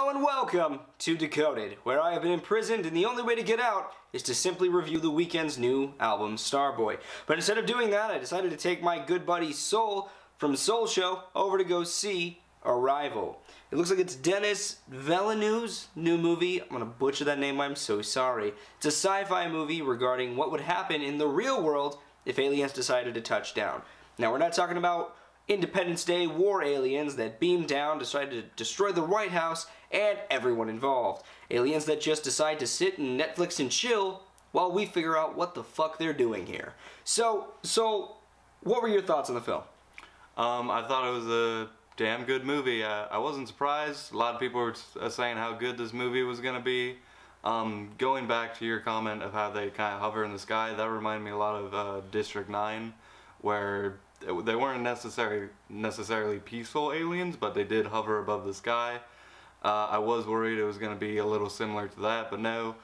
Hello and welcome to Decoded, where I have been imprisoned and the only way to get out is to simply review The Weeknd's new album, Starboy. But instead of doing that, I decided to take my good buddy Sol from Solshow over to go see Arrival. It looks like it's Denis Villeneuve's new movie. I'm gonna butcher that name, I'm so sorry. It's a sci-fi movie regarding what would happen in the real world if aliens decided to touch down. Now, we're not talking about Independence Day war aliens that beam down, decide to destroy the White House and everyone involved. Aliens that just decide to sit and Netflix and chill while we figure out what the fuck they're doing here. So what were your thoughts on the film? I thought it was a damn good movie. I wasn't surprised. A lot of people were saying how good this movie was going to be. Going back to your comment of how they kind of hover in the sky, that reminded me a lot of District 9, where they weren't necessarily peaceful aliens, but they did hover above the sky. I was worried it was going to be a little similar to that, but no.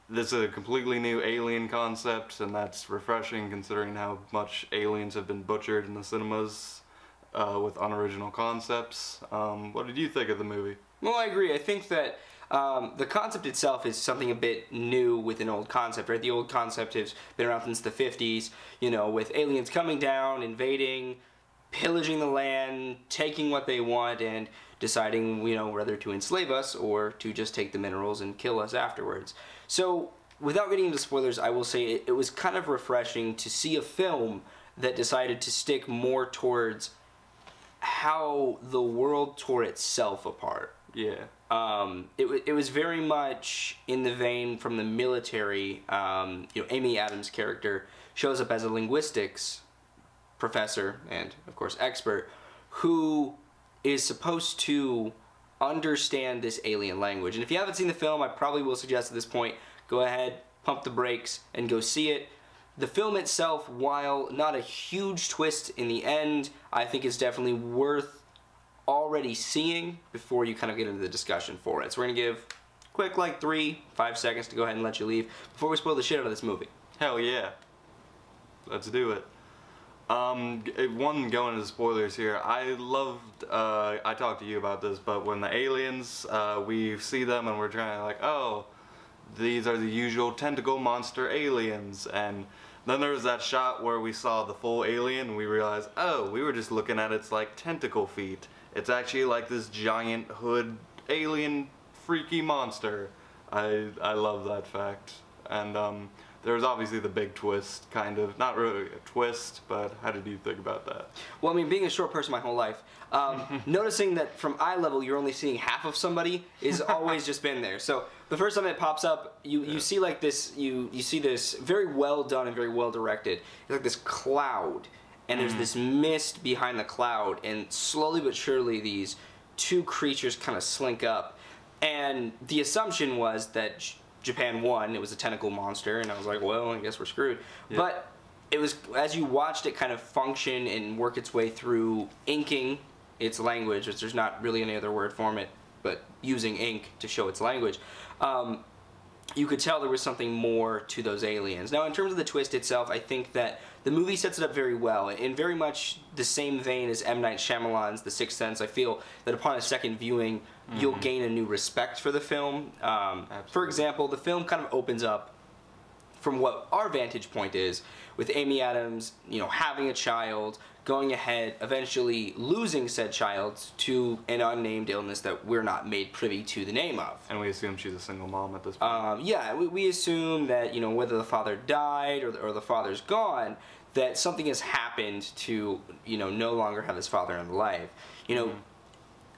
This is a completely new alien concept, and that's refreshing considering how much aliens have been butchered in the cinemas with unoriginal concepts. What did you think of the movie? Well, I agree. I think that the concept itself is something a bit new with an old concept, right? The old concept has been around since the 50s, you know, with aliens coming down, invading, pillaging the land, taking what they want, and deciding, you know, whether to enslave us or to just take the minerals and kill us afterwards. So, without getting into spoilers, I will say it was kind of refreshing to see a film that decided to stick more towards how the world tore itself apart. Yeah. It was very much in the vein from the military. You know, Amy Adams' character shows up as a linguistics professor and, of course, expert who is supposed to understand this alien language. And if you haven't seen the film, I probably will suggest at this point, go ahead, pump the brakes, and go see it. The film itself, while not a huge twist in the end, I think is definitely worth already seeing before you kind of get into the discussion for it. So we're going to give quick like 3-5 seconds to go ahead and let you leave before we spoil the shit out of this movie. Hell yeah. Let's do it. One, going into spoilers here, I loved, I talked to you about this, but when the aliens, we see them and we're trying to like, oh, these are the usual tentacle monster aliens, and then there was that shot where we saw the full alien and we realized, oh, we were just looking at its like tentacle feet. It's actually like this giant hood alien freaky monster. I love that fact. And there was obviously the big twist, kind of. Not really a twist, but how did you think about that? Well, I mean, being a short person my whole life, noticing that from eye level you're only seeing half of somebody is always just been there. So the first time it pops up, you see like this, you see this very well done and very well directed. It's like this cloud, and there's this mist behind the cloud, and slowly but surely these two creatures kind of slink up. And the assumption was that Japan won, it was a tentacle monster, and I was like, well, I guess we're screwed. Yeah. But it was, as you watched it kind of function and work its way through inking its language, which there's not really any other word for it, but using ink to show its language, you could tell there was something more to those aliens. Now, in terms of the twist itself, I think that the movie sets it up very well. In very much the same vein as M. Night Shyamalan's The Sixth Sense, I feel that upon a second viewing, you'll gain a new respect for the film. For example, the film kind of opens up from what our vantage point is, with Amy Adams, you know, having a child, going ahead, eventually losing said child to an unnamed illness that we're not made privy to the name of. And we assume she's a single mom at this point. Yeah, we assume that, you know, whether the father died or the father's gone, that something has happened to, you know, no longer have his father in life. You know,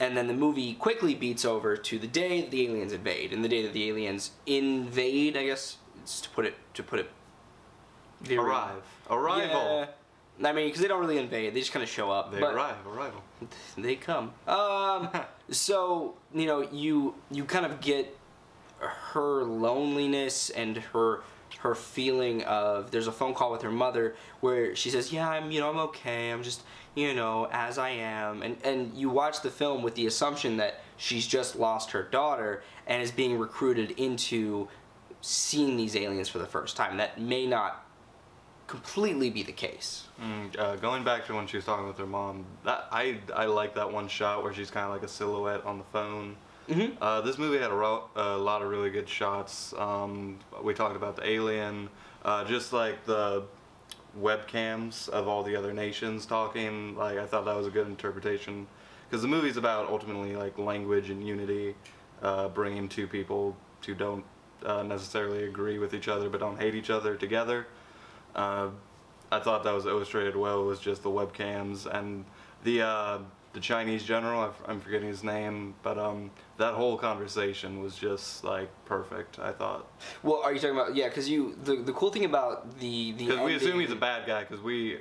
and then the movie quickly beats over to the day that the aliens invade, and the day that the aliens invade, I guess, it's to put it Arrival. Yeah, I mean, because they don't really invade, they just kind of show up. They arrival. They come. So, you know, you kind of get her loneliness and her feeling of, there's a phone call with her mother where she says, yeah, I'm okay, I'm just, you know, as I am, and you watch the film with the assumption that she's just lost her daughter and is being recruited into seeing these aliens for the first time. That may not completely be the case. Going back to when she was talking with her mom, that I like that one shot where she's kind of like a silhouette on the phone. This movie had a lot of really good shots. We talked about the alien, just like the webcams of all the other nations talking. Like, I thought that was a good interpretation, because the movie's about ultimately like language and unity, bringing two people who don't necessarily agree with each other but don't hate each other together. I thought that was illustrated well. It was just the webcams and the Chinese general. I'm forgetting his name, but that whole conversation was just like perfect, I thought. Well, are you talking about, yeah? Because the cool thing about the because we assume he's a bad guy, because we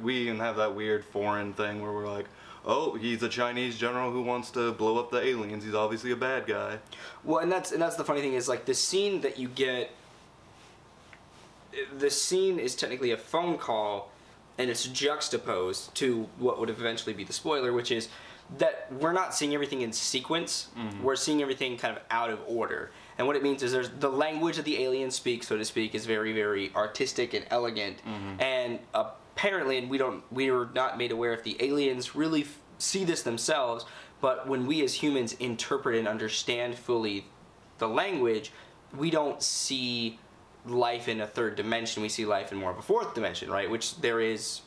even have that weird foreign thing where we're like, oh, he's a Chinese general who wants to blow up the aliens. He's obviously a bad guy. Well, and that's the funny thing is, like, the scene that you get. The scene is technically a phone call, and it's juxtaposed to what would eventually be the spoiler, which is that we're not seeing everything in sequence. We're seeing everything kind of out of order. And what it means is there's the language that the aliens speak, so to speak, is very, very artistic and elegant. And apparently, and we were not made aware if the aliens really see this themselves, but when we as humans interpret and understand fully the language, we don't see life in a third dimension. We see life in more of a fourth dimension, right? Which there is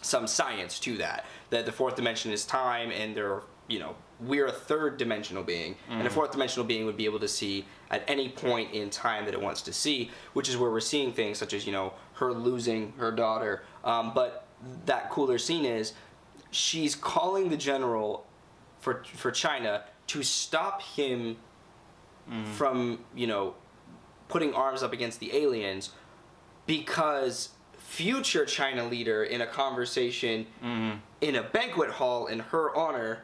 some science to that the fourth dimension is time, and we're a third dimensional being, and a fourth dimensional being would be able to see at any point in time that it wants to see, which is where we're seeing things such as her losing her daughter. But that cooler scene is she's calling the general for China to stop him from putting arms up against the aliens, because future China leader in a conversation in a banquet hall in her honor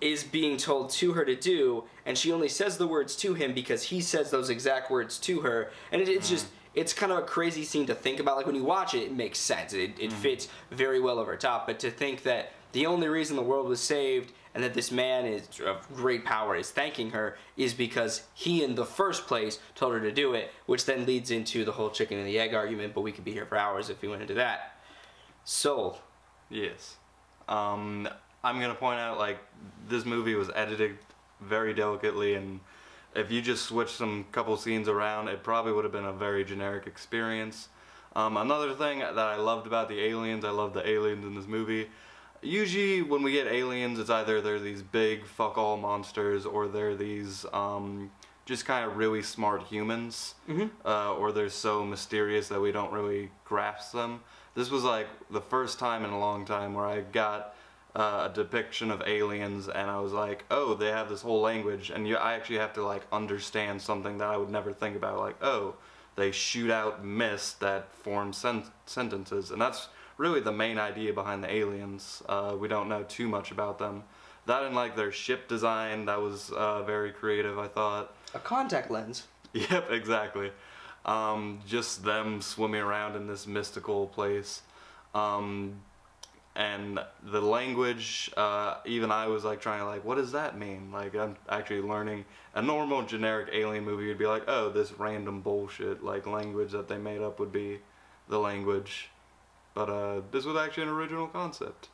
is being told to her to do, and she only says the words to him because he says those exact words to her, and it's just, it's kind of a crazy scene to think about. Like, when you watch it, it makes sense. It fits very well over top, but to think that the only reason the world was saved and that this man is of great power is thanking her is because he in the first place told her to do it, which then leads into the whole chicken and the egg argument, but we could be here for hours if we went into that. Soul. Yes. I'm gonna point out, like, this movie was edited very delicately, and if you just switched some couple scenes around, it probably would have been a very generic experience. Another thing that I loved about the aliens, I love the aliens in this movie. Usually when we get aliens, it's either they're these big fuck-all monsters, or they're these just kind of really smart humans, or they're so mysterious that we don't really grasp them. This was like the first time in a long time where I got a depiction of aliens, and I was like, oh, they have this whole language, and I actually have to like understand something that I would never think about, like, oh, they shoot out mist that form sentences, and that's really the main idea behind the aliens. We don't know too much about them. That and like their ship design, that was very creative, I thought. A contact lens. Yep, exactly. Just them swimming around in this mystical place. And the language, even I was like trying to like, what does that mean? Like, I'm actually learning. A normal generic alien movie would be like, oh, this random bullshit like language that they made up would be the language. But this was actually an original concept.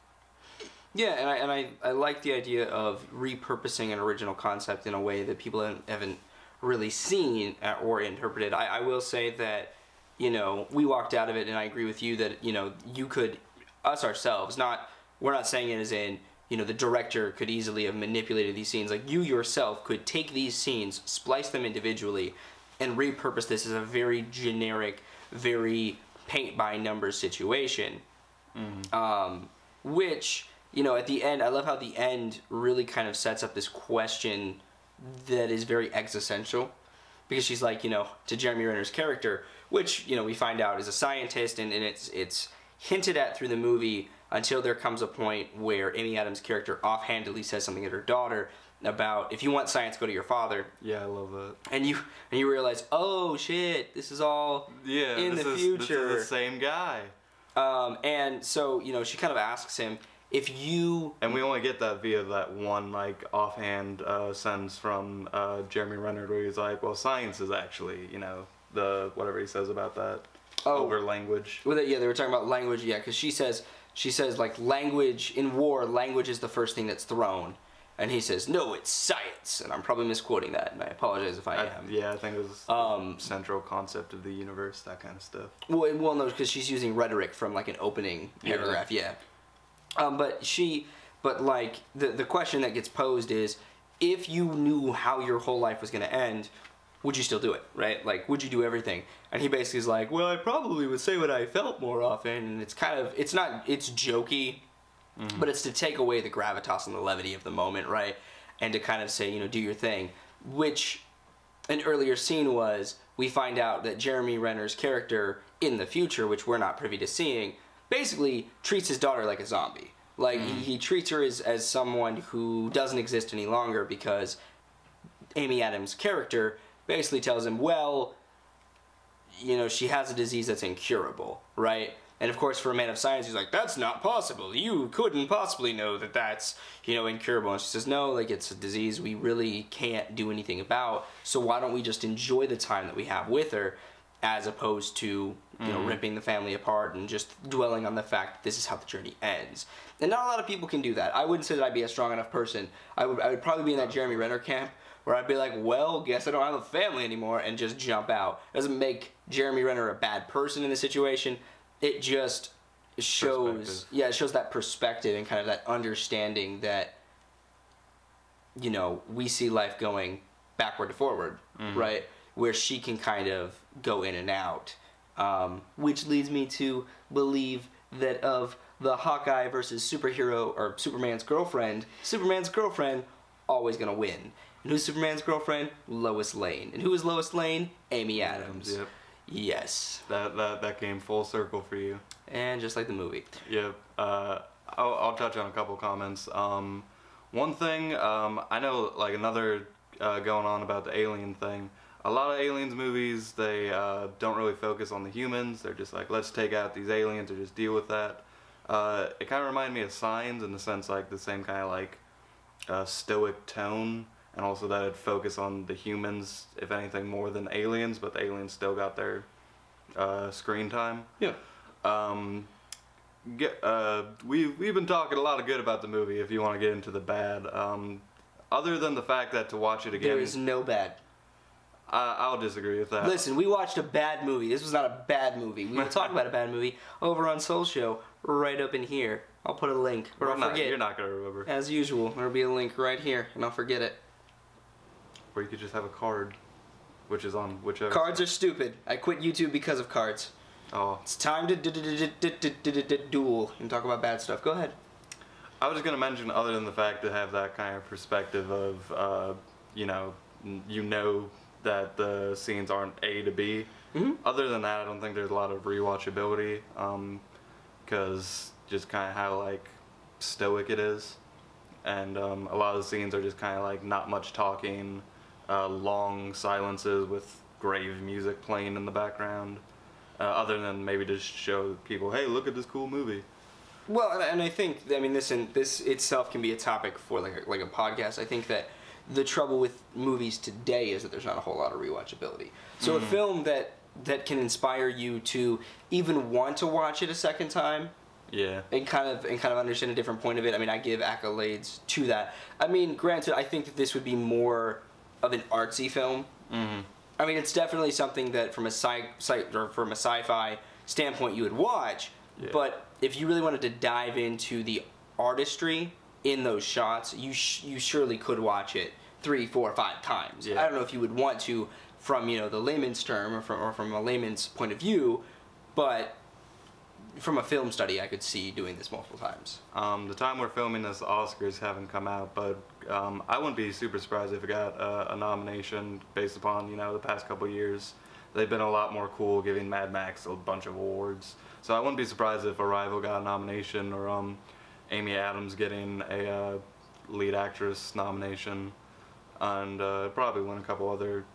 Yeah, and I like the idea of repurposing an original concept in a way that people haven't really seen or interpreted. I will say that, we walked out of it, and I agree with you that, you could, us ourselves, we're not saying it as in, the director could easily have manipulated these scenes. Like, you yourself could take these scenes, splice them individually, and repurpose this as a very generic, very paint-by-numbers situation. Which, at the end, I love how the end really kind of sets up this question that is very existential. Because she's like, to Jeremy Renner's character, which, we find out is a scientist, and it's hinted at through the movie until there comes a point where Amy Adams' character offhandedly says something to her daughter about, if you want science, go to your father. Yeah, I love that. And you realize, oh shit, this is all in the future. This is the same guy. And so, she kind of asks him, if you... And we only get that via that one, like, offhand sentence from Jeremy Renner, where he's like, well, science is actually, the whatever he says about that. over language. Well, yeah, they were talking about language. Yeah, because she says like language in war, language is the first thing that's thrown, and he says no, it's science. And I'm probably misquoting that, and I apologize if I am. Yeah, I think it was the central concept of the universe, that kind of stuff. Well, no, because she's using rhetoric from like an opening paragraph. Yeah. But like the question that gets posed is, if you knew how your whole life was going to end, would you still do it, right? Like, would you do everything? And he basically is like, well, I probably would say what I felt more often. And it's kind of, it's jokey, but it's to take away the gravitas and the levity of the moment, right? And to kind of say, you know, do your thing. Which, an earlier scene was, we find out that Jeremy Renner's character in the future, which we're not privy to seeing, basically treats his daughter like a zombie. Like, he treats her as someone who doesn't exist any longer because Amy Adams' character basically tells him, well, you know, she has a disease that's incurable, right? And of course, for a man of science, he's like, that's not possible. You couldn't possibly know that that's, you know, incurable. And she says, no, like, it's a disease we really can't do anything about. So why don't we just enjoy the time that we have with her, as opposed to, you know, ripping the family apart and just dwelling on the fact that this is how the journey ends. And not a lot of people can do that. I wouldn't say that I'd be a strong enough person. I would probably be in that Jeremy Renner camp, where I'd be like, well, guess I don't have a family anymore, and just jump out. It doesn't make Jeremy Renner a bad person in the situation. It just shows, it shows that perspective and kind of that understanding that, you know, we see life going backward to forward, right? Where she can kind of go in and out. Which leads me to believe that of the Hawkeye versus superhero, or Superman's girlfriend always gonna win. And who's Superman's girlfriend? Lois Lane. And who is Lois Lane? Amy Adams. Yep. Yes. That came full circle for you. And just like the movie. Yep. I'll touch on a couple comments. One thing, I know, like, another going on about the alien thing. A lot of aliens movies, they don't really focus on the humans. They're just like, let's take out these aliens or just deal with that. It kind of reminded me of Signs in the sense, like, the same kind of, like, stoic tone. And also that it'd focus on the humans, if anything, more than aliens, but the aliens still got their screen time. Yeah. We've been talking a lot of good about the movie, if you want to get into the bad. Other than the fact that to watch it again... There is no bad. I'll disagree with that. Listen, we watched a bad movie. This was not a bad movie. We will talk about a bad movie over on Solshow, right up in here. I'll put a link, or I'll forget. You're not going to remember. As usual, there'll be a link right here, and I'll forget it. Or you could just have a card, which is on whichever... Cards are stupid. I quit YouTube because of cards. Oh. It's time to duel and talk about bad stuff. Go ahead. I was just going to mention, other than the fact to have that kind of perspective of, you know that the scenes aren't A to B. Other than that, I don't think there's a lot of rewatchability, because just kind of how, like, stoic it is. And a lot of the scenes are just kind of like not much talking, long silences with grave music playing in the background, other than maybe just show people, hey, look at this cool movie. Well, and I think, I mean, this itself can be a topic for like a podcast. I think that the trouble with movies today is that there's not a whole lot of rewatchability. So a film that can inspire you to even want to watch it a second time, yeah, and kind of understand a different point of it. I mean, I give accolades to that. I mean, granted, I think that this would be more of an artsy film. I mean, it's definitely something that from a sci-fi standpoint you would watch. Yeah. But if you really wanted to dive into the artistry in those shots, you surely could watch it 3, 4, 5 times. Yeah. I don't know if you would want to from, you know, the layman's term or from a layman's point of view, but from a film study, I could see doing this multiple times. The time we're filming this, the Oscars haven't come out, but I wouldn't be super surprised if it got a nomination based upon, you know, the past couple years. They've been a lot more cool giving Mad Max a bunch of awards. So I wouldn't be surprised if Arrival got a nomination, or Amy Adams getting a lead actress nomination, and probably win a couple other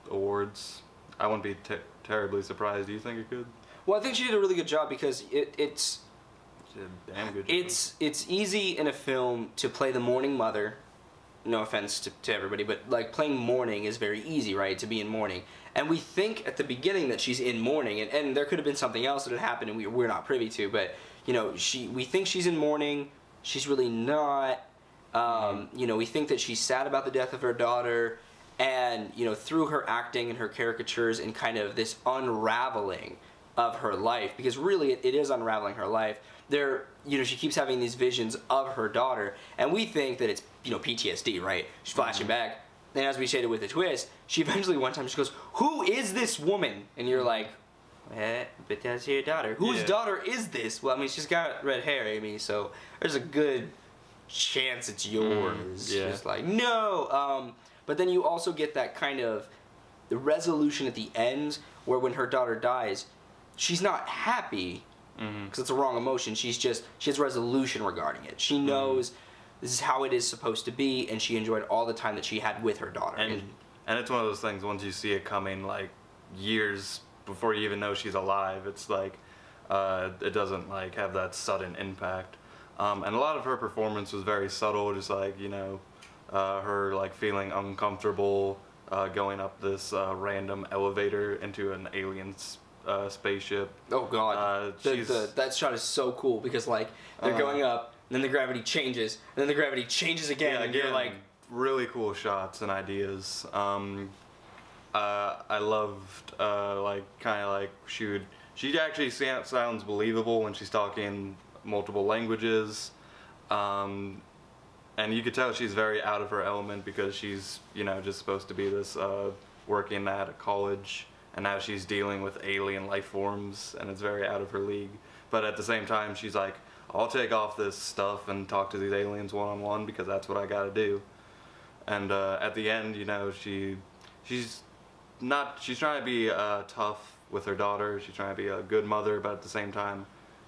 awards. I wouldn't be terribly surprised. Do you think it could? Well, I think she did a really good job because it's she did a damn good job. It's easy in a film to play the mourning mother no offense to everybody, but like playing mourning is very easy, right? To be in mourning. And we think at the beginning that she's in mourning, and there could have been something else that had happened and we're not privy to, but, you know, we think she's in mourning, she's really not. You know, we think that she's sad about the death of her daughter, and, you know, through her acting and her caricatures and kind of this unraveling of her life, because really it is unraveling her life, there, you know, she keeps having these visions of her daughter, and we think that it's, you know, PTSD, right? She's flashing back, and as we stated with a twist, she eventually one time just goes, "Who is this woman?" And you're like, but that's your daughter. Whose daughter is this? Well, I mean, she's got red hair, Amy, so there's a good chance it's yours. Yeah. Just like, no. But then you also get that kind of the resolution at the end, where when her daughter dies, she's not happy, because it's a wrong emotion. She has resolution regarding it. She knows this is how it is supposed to be, and she enjoyed all the time that she had with her daughter. And it's one of those things, once you see it coming, like, years before you even know she's alive, it's like, it doesn't, like, have that sudden impact. And a lot of her performance was very subtle, just like, you know, her, like, feeling uncomfortable going up this random elevator into an alien spaceship. Oh god, that shot is so cool, because like they're going up, and then the gravity changes, and then the gravity changes again, and you're like, really cool shots and ideas. I loved like kind of like she actually sounds believable when she's talking multiple languages, and you could tell she's very out of her element, because she's, you know, just supposed to be this working at a college, and now she's dealing with alien life forms, and it's very out of her league. But at the same time, she's like, I'll take off this stuff and talk to these aliens one-on-one, because that's what I gotta do. And at the end, you know, she's trying to be tough with her daughter, she's trying to be a good mother, but at the same time,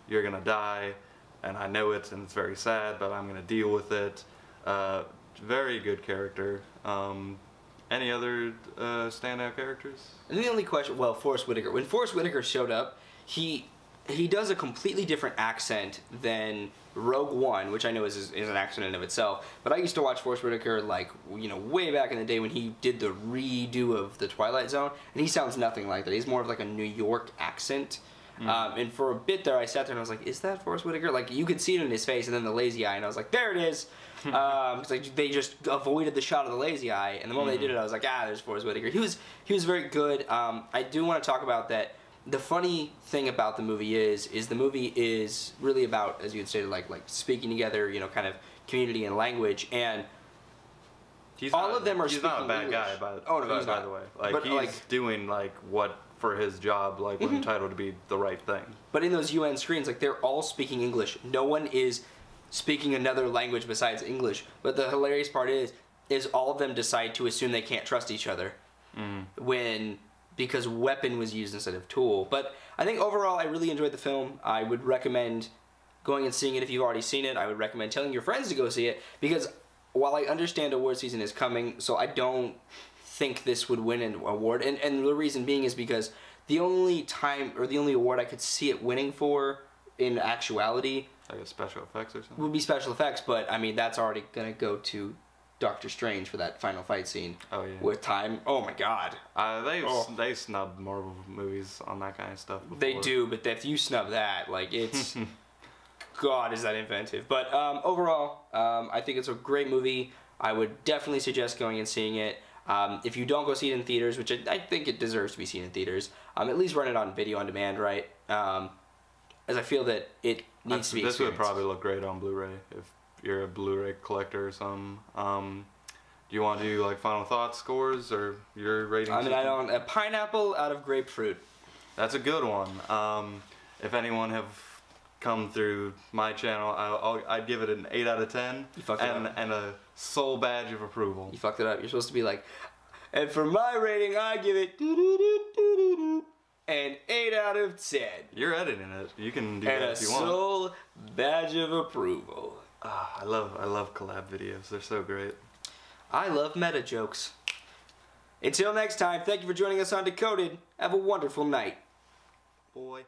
you're gonna die, and I know it, and it's very sad, but I'm gonna deal with it. Very good character. Any other standout characters? And the only question, well, Forrest Whitaker. When Forrest Whitaker showed up, he does a completely different accent than Rogue One, which I know is an accent in of itself. But I used to watch Forrest Whitaker, like, you know, way back in the day when he did the redo of the Twilight Zone, and he sounds nothing like that. He's more of like a New York accent. And for a bit there, I sat there and I was like, is that Forrest Whitaker? Like, you could see it in his face, and then the lazy eye, and I was like, there it is. Because like, they just avoided the shot of the lazy eye, and the moment they did it, I was like, there's Forrest Whitaker. He was very good. I do want to talk about that. The funny thing about the movie is the movie is really about, as you had stated, like speaking together, you know, kind of community and language, and all of them are speaking English. He's not a bad English. guy, by the way. Like, but, he's like, doing like what for his job, like, was entitled to be the right thing. But in those UN screens, like, they're all speaking English. No one is speaking another language besides English. But the hilarious part is all of them decide to assume they can't trust each other because weapon was used instead of tool. But I think overall, I really enjoyed the film. I would recommend going and seeing it if you've already seen it. I would recommend telling your friends to go see it, because while I understand award season is coming, so I don't think this would win an award, and the reason being is because the only time, or the only award I could see it winning for in actuality, like a special effects or something, would be special effects. But I mean, that's already gonna go to Doctor Strange for that final fight scene. Oh yeah. With time. Oh my god. They snubbed Marvel movies on that kind of stuff before. They do, but if you snub that, like, it's God, is that inventive. But overall, I think it's a great movie. I would definitely suggest going and seeing it. If you don't go see it in theaters, which I think it deserves to be seen in theaters, at least run it on video on demand, right? As I feel that it needs to be experienced. This would probably look great on Blu-ray if you're a Blu-ray collector or something. Do you want to do like final thoughts, scores, or your ratings? I mean, a pineapple out of grapefruit. That's a good one. If anyone have come through my channel, I'd give it an 8 out of 10. You fucked it up. And a sole badge of approval. You fucked it up. You're supposed to be like, and for my rating, I give it an 8 out of 10. You're editing it. You can do that if you want. And a sole badge of approval. I love collab videos. They're so great. I love meta jokes. Until next time, thank you for joining us on Decoded. Have a wonderful night. Boy.